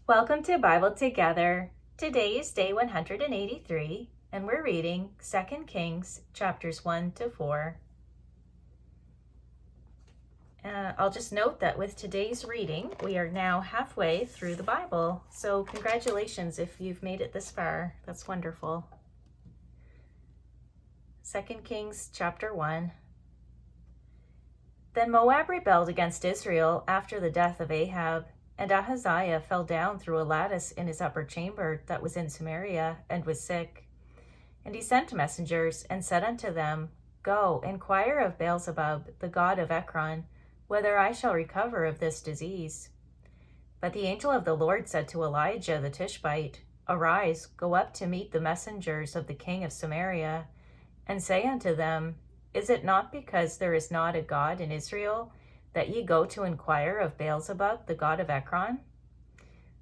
Welcome to Bible Together. Today is day 183, and we're reading 2 Kings chapters 1 to 4. I'll just note that with today's reading, we are now halfway through the Bible. So congratulations if you've made it this far. That's wonderful. 2 Kings chapter 1. Then Moab rebelled against Israel after the death of Ahab. And Ahaziah fell down through a lattice in his upper chamber that was in Samaria, and was sick. And he sent messengers, and said unto them, Go, inquire of Beelzebub, the god of Ekron, whether I shall recover of this disease. But the angel of the Lord said to Elijah the Tishbite, Arise, go up to meet the messengers of the king of Samaria, and say unto them, Is it not because there is not a God in Israel, that ye go to inquire of Beelzebub, the god of Ekron?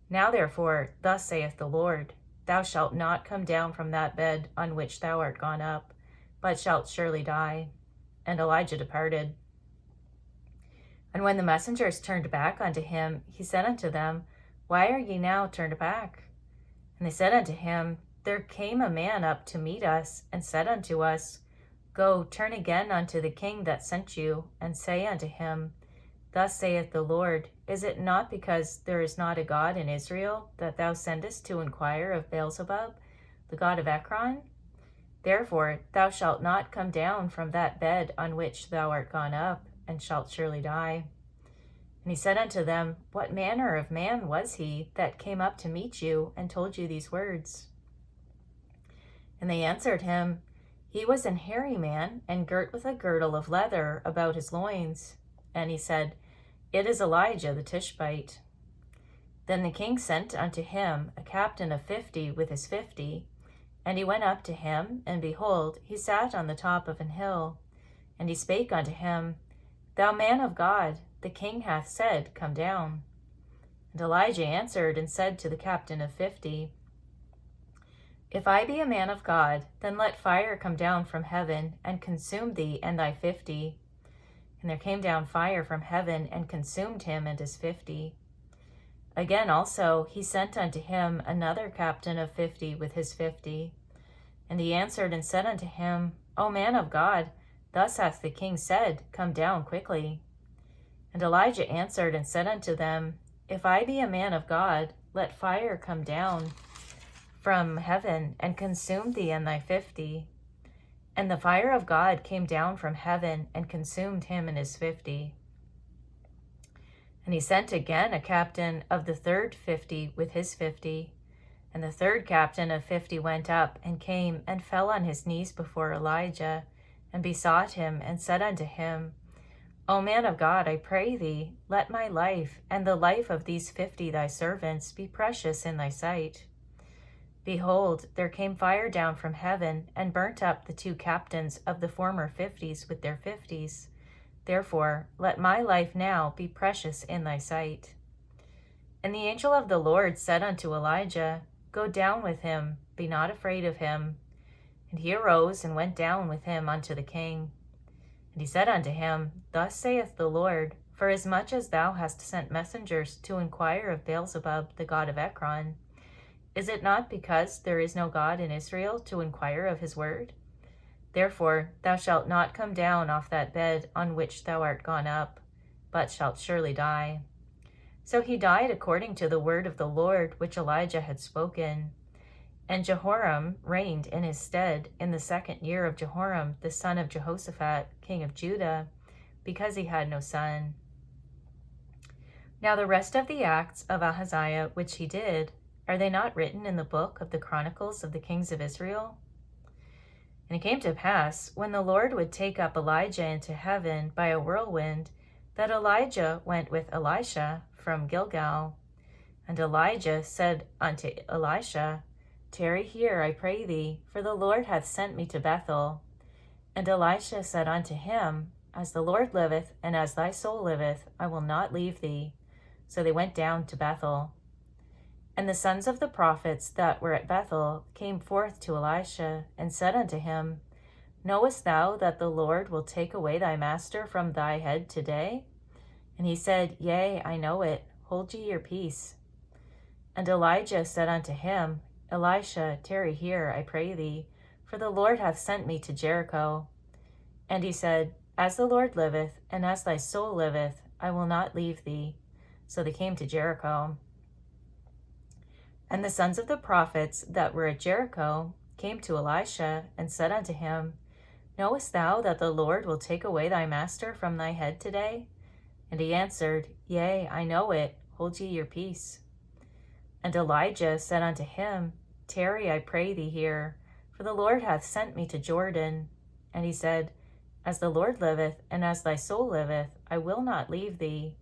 Now therefore, thus saith the Lord, Thou shalt not come down from that bed on which thou art gone up, but shalt surely die. And Elijah departed. And when the messengers turned back unto him, he said unto them, Why are ye now turned back? And they said unto him, There came a man up to meet us, and said unto us, Go, turn again unto the king that sent you, and say unto him, Thus saith the Lord, Is it not because there is not a God in Israel, that thou sendest to inquire of Beelzebub, the god of Ekron? Therefore thou shalt not come down from that bed on which thou art gone up, and shalt surely die. And he said unto them, What manner of man was he that came up to meet you, and told you these words? And they answered him, He was an hairy man, and girt with a girdle of leather about his loins. And he said, It is Elijah the Tishbite. Then the king sent unto him a captain of 50 with his 50. And he went up to him, and behold, he sat on the top of an hill. And he spake unto him, Thou man of God, the king hath said, Come down. And Elijah answered and said to the captain of 50, If I be a man of God, then let fire come down from heaven, and consume thee and thy 50. And there came down fire from heaven, and consumed him and his 50. Again also he sent unto him another captain of 50 with his 50. And he answered and said unto him, O man of God, thus hath the king said, Come down quickly. And Elijah answered and said unto them, If I be a man of God, let fire come down from heaven, and consume thee and thy 50. And the fire of God came down from heaven, and consumed him and his 50. And he sent again a captain of the third 50 with his 50. And the third captain of 50 went up, and came, and fell on his knees before Elijah, and besought him, and said unto him, O man of God, I pray thee, let my life, and the life of these 50 thy servants, be precious in thy sight. Behold, there came fire down from heaven, and burnt up the 2 captains of the former 50s with their 50s. Therefore, let my life now be precious in thy sight. And the angel of the Lord said unto Elijah, Go down with him, be not afraid of him. And he arose and went down with him unto the king. And he said unto him, Thus saith the Lord, Forasmuch as thou hast sent messengers to inquire of Beelzebub, the god of Ekron, is it not because there is no God in Israel to inquire of his word? Therefore thou shalt not come down off that bed on which thou art gone up, but shalt surely die. So he died according to the word of the Lord which Elijah had spoken. And Jehoram reigned in his stead in the 2nd year of Jehoram, the son of Jehoshaphat, king of Judah, because he had no son. Now the rest of the acts of Ahaziah which he did, are they not written in the book of the Chronicles of the kings of Israel? And it came to pass, when the Lord would take up Elijah into heaven by a whirlwind, that Elijah went with Elisha from Gilgal. And Elijah said unto Elisha, Tarry here, I pray thee, for the Lord hath sent me to Bethel. And Elisha said unto him, As the Lord liveth, and as thy soul liveth, I will not leave thee. So they went down to Bethel. And the sons of the prophets that were at Bethel came forth to Elisha, and said unto him, Knowest thou that the Lord will take away thy master from thy head today? And he said, Yea, I know it. Hold ye your peace. And Elijah said unto him, Elisha, tarry here, I pray thee, for the Lord hath sent me to Jericho. And he said, As the Lord liveth, and as thy soul liveth, I will not leave thee. So they came to Jericho. And the sons of the prophets that were at Jericho came to Elisha, and said unto him, Knowest thou that the Lord will take away thy master from thy head today? And he answered, Yea, I know it. Hold ye your peace. And Elijah said unto him, Tarry, I pray thee here, for the Lord hath sent me to Jordan. And he said, As the Lord liveth, and as thy soul liveth, I will not leave thee.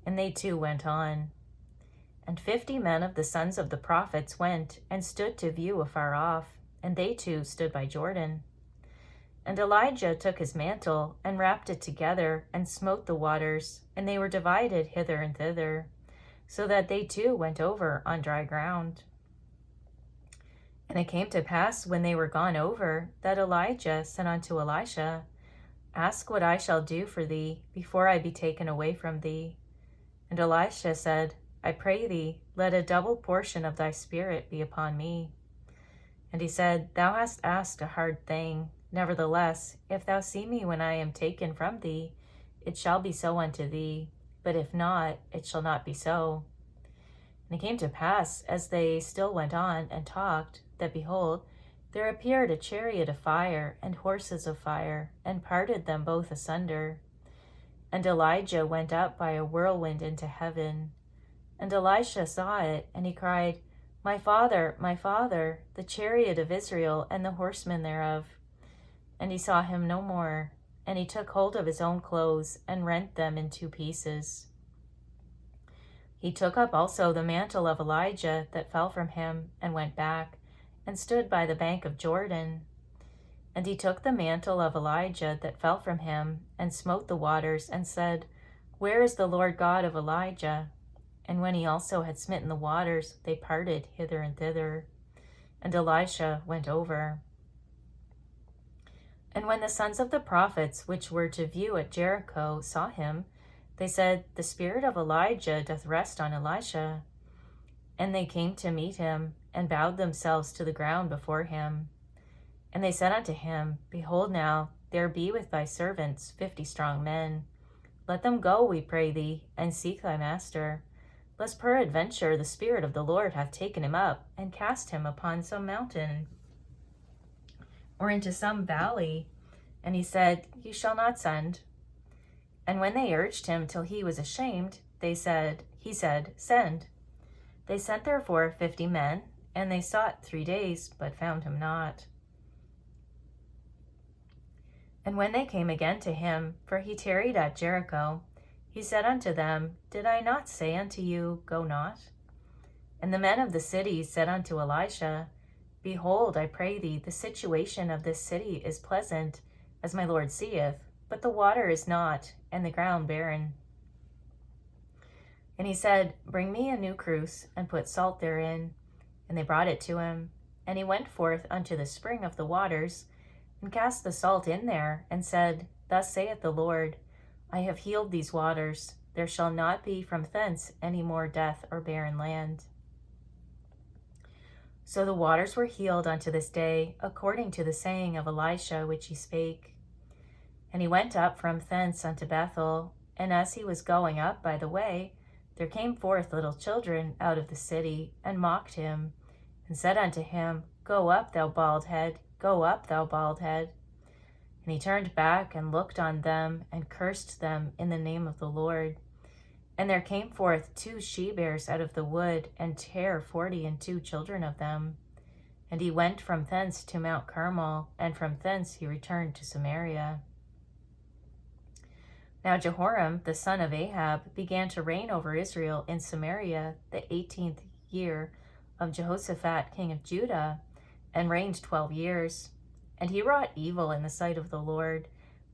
And they two went on. And 50 men of the sons of the prophets went, and stood to view afar off, and they two stood by Jordan. And Elijah took his mantle, and wrapped it together, and smote the waters, and they were divided hither and thither, so that they too went over on dry ground. And it came to pass, when they were gone over, that Elijah said unto Elisha, Ask what I shall do for thee, before I be taken away from thee. And Elisha said, I pray thee, let a double portion of thy spirit be upon me. And he said, Thou hast asked a hard thing. Nevertheless, if thou see me when I am taken from thee, it shall be so unto thee. But if not, it shall not be so. And it came to pass, as they still went on and talked, that behold, there appeared a chariot of fire and horses of fire, and parted them both asunder. And Elijah went up by a whirlwind into heaven. And Elisha saw it, and he cried, my father, the chariot of Israel and the horsemen thereof. And he saw him no more. And he took hold of his own clothes, and rent them in 2 pieces. He took up also the mantle of Elijah that fell from him, and went back, and stood by the bank of Jordan. And he took the mantle of Elijah that fell from him, and smote the waters, and said, Where is the Lord God of Elijah? And when he also had smitten the waters, they parted hither and thither. And Elisha went over. And when the sons of the prophets which were to view at Jericho saw him, they said, The spirit of Elijah doth rest on Elisha. And they came to meet him, and bowed themselves to the ground before him. And they said unto him, Behold now, there be with thy servants 50 strong men. Let them go, we pray thee, and seek thy master, lest peradventure the Spirit of the Lord hath taken him up, and cast him upon some mountain, or into some valley. And he said, Ye shall not send. And when they urged him till he was ashamed, he said, Send. They sent therefore 50 men, and they sought 3 days, but found him not. And when they came again to him, for he tarried at Jericho, he said unto them, Did I not say unto you, Go not? And the men of the city said unto Elisha, Behold, I pray thee, the situation of this city is pleasant, as my Lord seeth, but the water is not, and the ground barren. And he said, Bring me a new cruse, and put salt therein. And they brought it to him. And he went forth unto the spring of the waters, and cast the salt in there, and said, Thus saith the Lord, I have healed these waters. There shall not be from thence any more death or barren land. So the waters were healed unto this day, according to the saying of Elisha which he spake. And he went up from thence unto Bethel, and as he was going up by the way, there came forth little children out of the city, and mocked him, and said unto him, Go up, thou bald head, go up, thou bald head. And he turned back and looked on them, and cursed them in the name of the Lord. And there came forth 2 she-bears out of the wood, and tare 42 children of them. And he went from thence to Mount Carmel, and from thence he returned to Samaria. Now Jehoram, the son of Ahab, began to reign over Israel in Samaria the 18th year of Jehoshaphat king of Judah, and reigned 12 years. And he wrought evil in the sight of the Lord,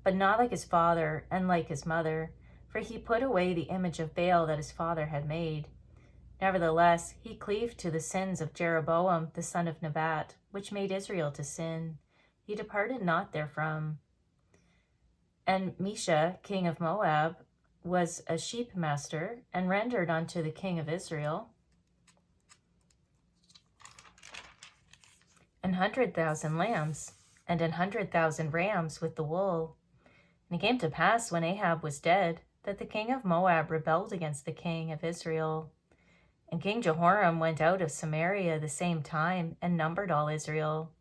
but not like his father and like his mother, for he put away the image of Baal that his father had made. Nevertheless, he cleaved to the sins of Jeroboam the son of Nebat, which made Israel to sin. He departed not therefrom. And Mesha, king of Moab, was a sheep master, and rendered unto the king of Israel 100,000 lambs, and 100,000 rams with the wool. And it came to pass, when Ahab was dead, that the king of Moab rebelled against the king of Israel. And King Jehoram went out of Samaria the same time, and numbered all Israel.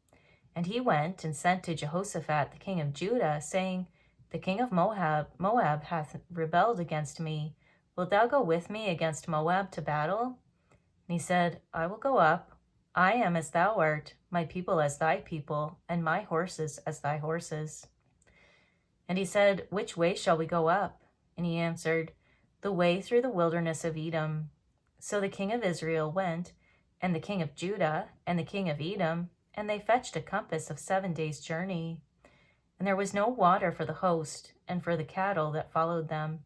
And he went and sent to Jehoshaphat the king of Judah, saying, The king of Moab hath rebelled against me. Wilt thou go with me against Moab to battle? And he said, I will go up. I am as thou art, my people as thy people, and my horses as thy horses. And he said, Which way shall we go up? And he answered, The way through the wilderness of Edom. So the king of Israel went, and the king of Judah, and the king of Edom, and they fetched a compass of 7 days' journey. And there was no water for the host, and for the cattle that followed them.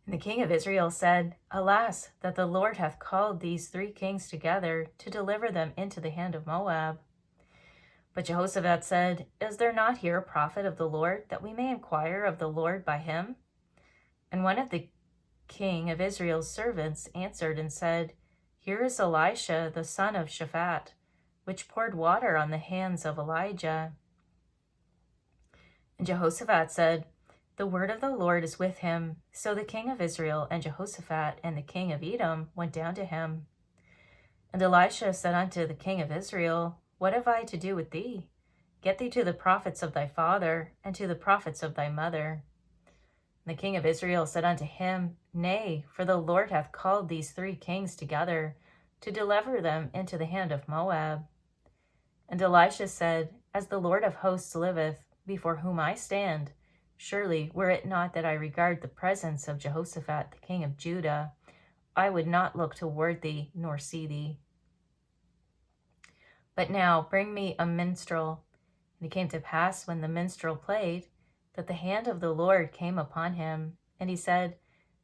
And the king of Israel said, Alas, that the Lord hath called these 3 kings together to deliver them into the hand of Moab. But Jehoshaphat said, Is there not here a prophet of the Lord, that we may inquire of the Lord by him? And one of the king of Israel's servants answered and said, Here is Elisha the son of Shaphat, which poured water on the hands of Elijah. And Jehoshaphat said, The word of the Lord is with him. So the king of Israel and Jehoshaphat and the king of Edom went down to him. And Elisha said unto the king of Israel, What have I to do with thee? Get thee to the prophets of thy father, and to the prophets of thy mother. And the king of Israel said unto him, Nay, for the Lord hath called these 3 kings together, to deliver them into the hand of Moab. And Elisha said, As the Lord of hosts liveth, before whom I stand, surely, were it not that I regard the presence of Jehoshaphat the king of Judah, I would not look toward thee, nor see thee. But now bring me a minstrel. And it came to pass, when the minstrel played, that the hand of the Lord came upon him. And he said,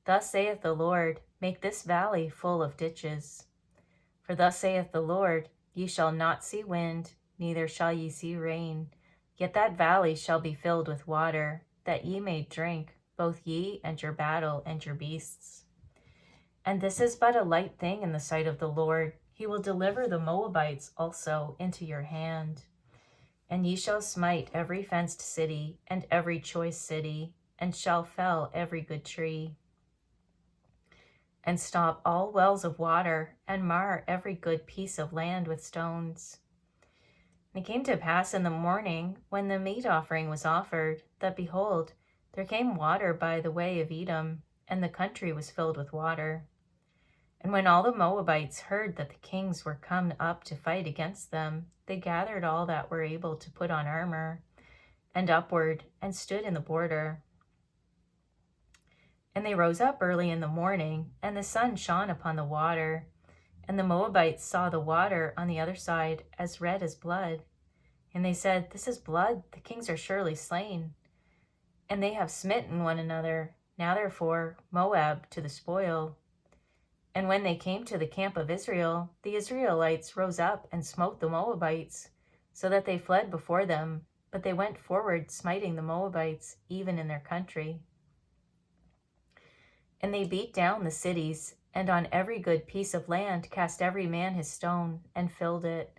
Thus saith the Lord, Make this valley full of ditches. For thus saith the Lord, Ye shall not see wind, neither shall ye see rain, yet that valley shall be filled with water, that ye may drink, both ye and your battle and your beasts. And this is but a light thing in the sight of the Lord. He will deliver the Moabites also into your hand. And ye shall smite every fenced city, and every choice city, and shall fell every good tree, and stop all wells of water, and mar every good piece of land with stones. And it came to pass in the morning, when the meat offering was offered, that, behold, there came water by the way of Edom, and the country was filled with water. And when all the Moabites heard that the kings were come up to fight against them, they gathered all that were able to put on armor, and upward, and stood in the border. And they rose up early in the morning, and the sun shone upon the water. And the Moabites saw the water on the other side as red as blood. And they said, This is blood, the kings are surely slain. And they have smitten one another. Now therefore, Moab to the spoil. And when they came to the camp of Israel, the Israelites rose up and smote the Moabites, so that they fled before them. But they went forward, smiting the Moabites, even in their country. And they beat down the cities, and on every good piece of land cast every man his stone, and filled it.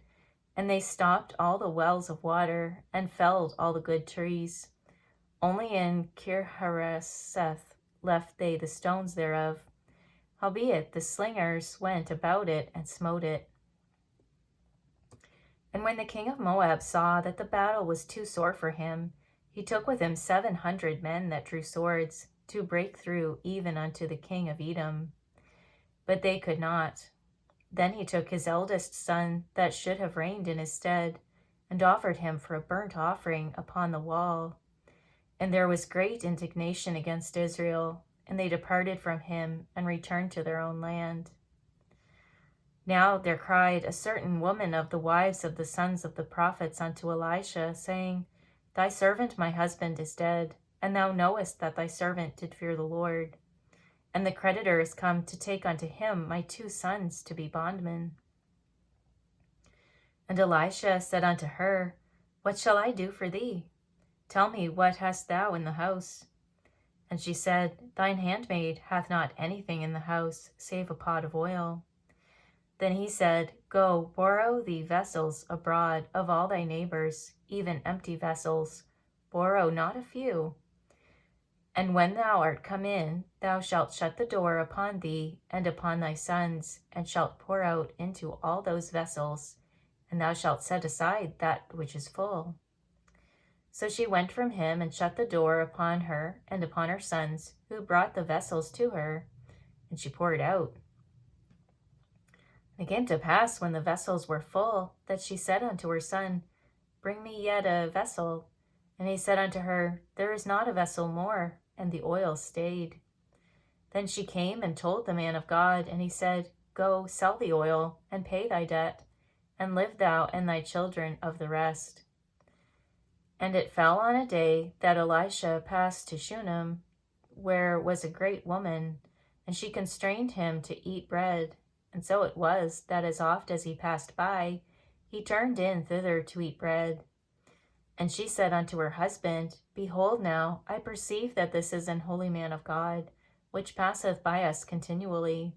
And they stopped all the wells of water, and felled all the good trees. Only in Kirharaseth left they the stones thereof. Howbeit the slingers went about it, and smote it. And when the king of Moab saw that the battle was too sore for him, he took with him 700 men that drew swords, to break through even unto the king of Edom. But they could not. Then he took his eldest son that should have reigned in his stead, and offered him for a burnt offering upon the wall. And there was great indignation against Israel, and they departed from him, and returned to their own land. Now there cried a certain woman of the wives of the sons of the prophets unto Elisha, saying, Thy servant my husband is dead, and thou knowest that thy servant did fear the Lord. And the creditor is come to take unto him my 2 sons to be bondmen. And Elisha said unto her, What shall I do for thee? Tell me, what hast thou in the house? And she said, Thine handmaid hath not anything in the house, save a pot of oil. Then he said, Go, borrow thee vessels abroad of all thy neighbors, even empty vessels. Borrow not a few. And when thou art come in, thou shalt shut the door upon thee and upon thy sons, and shalt pour out into all those vessels, and thou shalt set aside that which is full. So she went from him and shut the door upon her and upon her sons, who brought the vessels to her, and she poured out. And it came to pass, when the vessels were full, that she said unto her son, Bring me yet a vessel. And he said unto her, There is not a vessel more. And the oil stayed. Then she came and told the man of God, and he said, Go, sell the oil, and pay thy debt, and live thou and thy children of the rest. And it fell on a day that Elisha passed to Shunem, where was a great woman, and she constrained him to eat bread. And so it was, that as oft as he passed by, he turned in thither to eat bread. And she said unto her husband, Behold now, I perceive that this is an holy man of God, which passeth by us continually.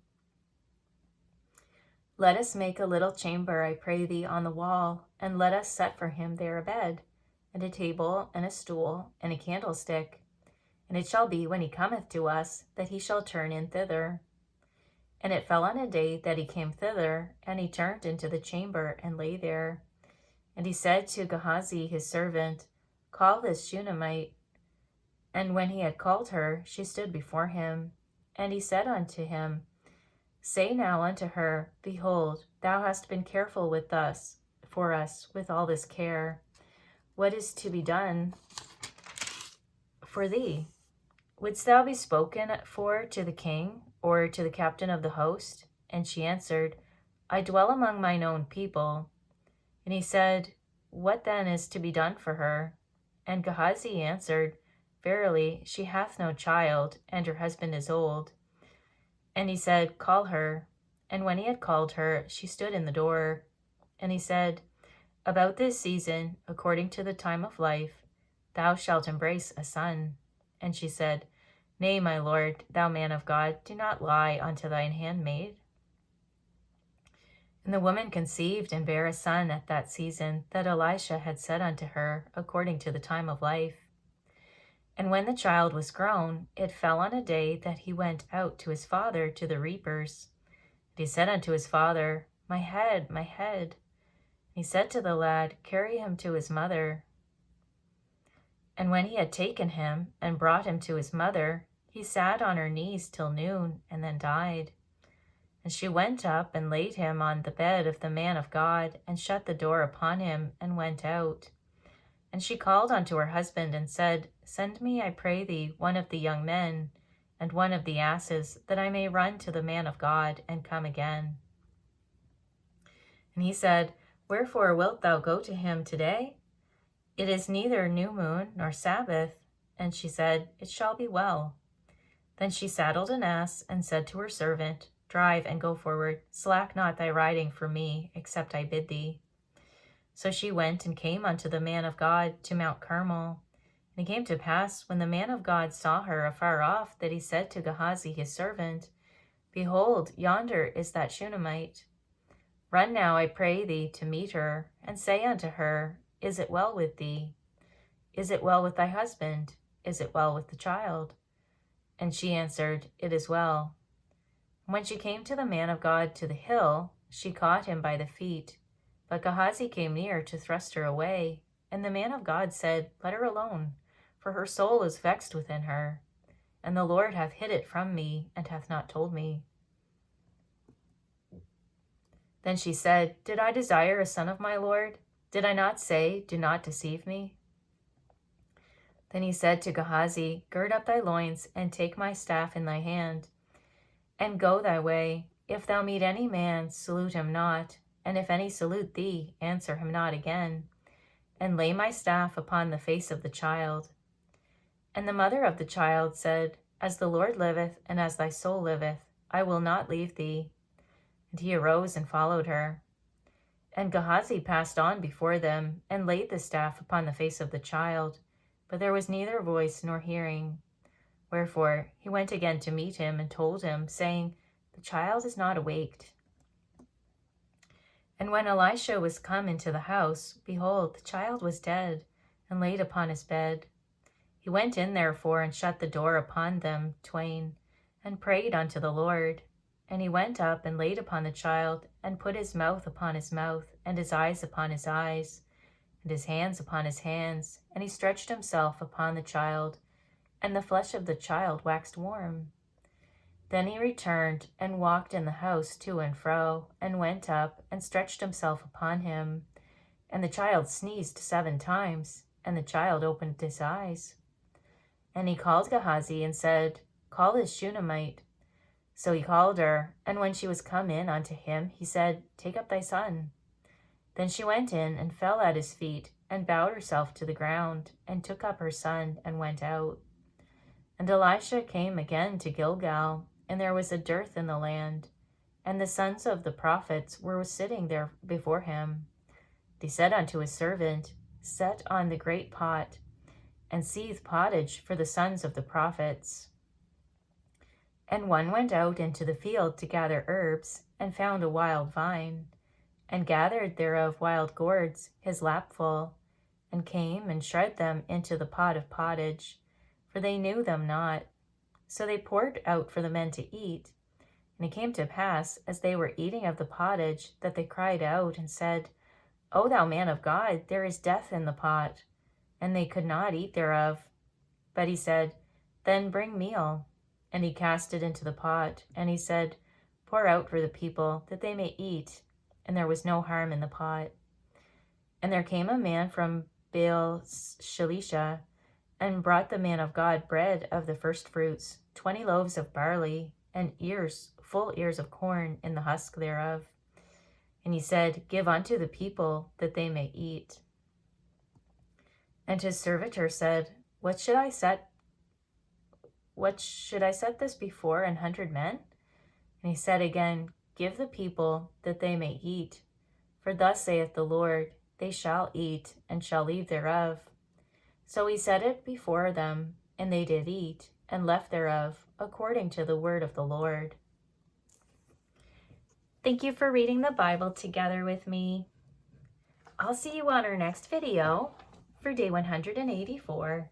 Let us make a little chamber, I pray thee, on the wall, and let us set for him there a bed, and a table, and a stool, and a candlestick. And it shall be, when he cometh to us, that he shall turn in thither. And it fell on a day that he came thither, and he turned into the chamber, and lay there. And he said to Gehazi his servant, Call this Shunammite. And when he had called her, she stood before him. And he said unto him, Say now unto her, Behold, thou hast been careful with us, for us, with all this care. What is to be done for thee? Wouldst thou be spoken for to the king, or to the captain of the host? And she answered, I dwell among mine own people. And he said, What then is to be done for her? And Gehazi answered, Verily, she hath no child, and her husband is old. And he said, Call her. And when he had called her, she stood in the door. And he said, About this season, according to the time of life, thou shalt embrace a son. And she said, Nay, my lord, thou man of God, do not lie unto thine handmaid. And the woman conceived and bare a son at that season that Elisha had said unto her, according to the time of life. And when the child was grown, it fell on a day that he went out to his father to the reapers. And he said unto his father, My head, my head. He said to the lad, Carry him to his mother. And when he had taken him and brought him to his mother, he sat on her knees till noon, and then died. And she went up and laid him on the bed of the man of God, and shut the door upon him, and went out. And she called unto her husband, and said, Send me, I pray thee, one of the young men, and one of the asses, that I may run to the man of God, and come again. And he said, Wherefore wilt thou go to him today? It is neither new moon nor Sabbath. And she said, It shall be well. Then she saddled an ass, and said to her servant, Drive and go forward, slack not thy riding for me, except I bid thee. So she went and came unto the man of God to Mount Carmel. And it came to pass, when the man of God saw her afar off, that he said to Gehazi his servant, Behold, yonder is that Shunammite. Run now, I pray thee, to meet her, and say unto her, Is it well with thee? Is it well with thy husband? Is it well with the child? And she answered, It is well. When she came to the man of God to the hill, she caught him by the feet. But Gehazi came near to thrust her away. And the man of God said, Let her alone, for her soul is vexed within her. And the Lord hath hid it from me, and hath not told me. Then she said, Did I desire a son of my Lord? Did I not say, Do not deceive me? Then he said to Gehazi, Gird up thy loins, and take my staff in thy hand, and go thy way. If thou meet any man, salute him not, and if any salute thee, answer him not again. And lay my staff upon the face of the child. And the mother of the child said, As the Lord liveth, and as thy soul liveth, I will not leave thee. And he arose and followed her. And Gehazi passed on before them, and laid the staff upon the face of the child, but there was neither voice nor hearing. Wherefore he went again to meet him, and told him, saying, The child is not awaked. And when Elisha was come into the house, behold, the child was dead, and laid upon his bed. He went in therefore, and shut the door upon them twain, and prayed unto the Lord. And he went up, and laid upon the child, and put his mouth upon his mouth, and his eyes upon his eyes, and his hands upon his hands. And he stretched himself upon the child, and the flesh of the child waxed warm. Then he returned, and walked in the house to and fro, and went up, and stretched himself upon him. And the child sneezed 7 times, and the child opened his eyes. And he called Gehazi, and said, Call this Shunammite. So he called her, and when she was come in unto him, he said, Take up thy son. Then she went in, and fell at his feet, and bowed herself to the ground, and took up her son, and went out. And Elisha came again to Gilgal, and there was a dearth in the land, and the sons of the prophets were sitting there before him. He said unto his servant, Set on the great pot, and seethe pottage for the sons of the prophets. And one went out into the field to gather herbs, and found a wild vine, and gathered thereof wild gourds, his lapful, and came and shred them into the pot of pottage, for they knew them not. So they poured out for the men to eat. And it came to pass, as they were eating of the pottage, that they cried out and said, O thou man of God, there is death in the pot. And they could not eat thereof. But he said, Then bring meal. And he cast it into the pot. And he said, Pour out for the people, that they may eat. And there was no harm in the pot. And there came a man from Baal Shalisha, and brought the man of God bread of the first fruits, 20 loaves of barley, and full ears of corn in the husk thereof. And he said, Give unto the people, that they may eat. And his servitor said, What should I set this before 100 men? And he said again, Give the people, that they may eat. For thus saith the Lord, They shall eat, and shall leave thereof. So he set it before them, and they did eat, and left thereof, according to the word of the Lord. Thank you for reading the Bible together with me. I'll see you on our next video for day 184.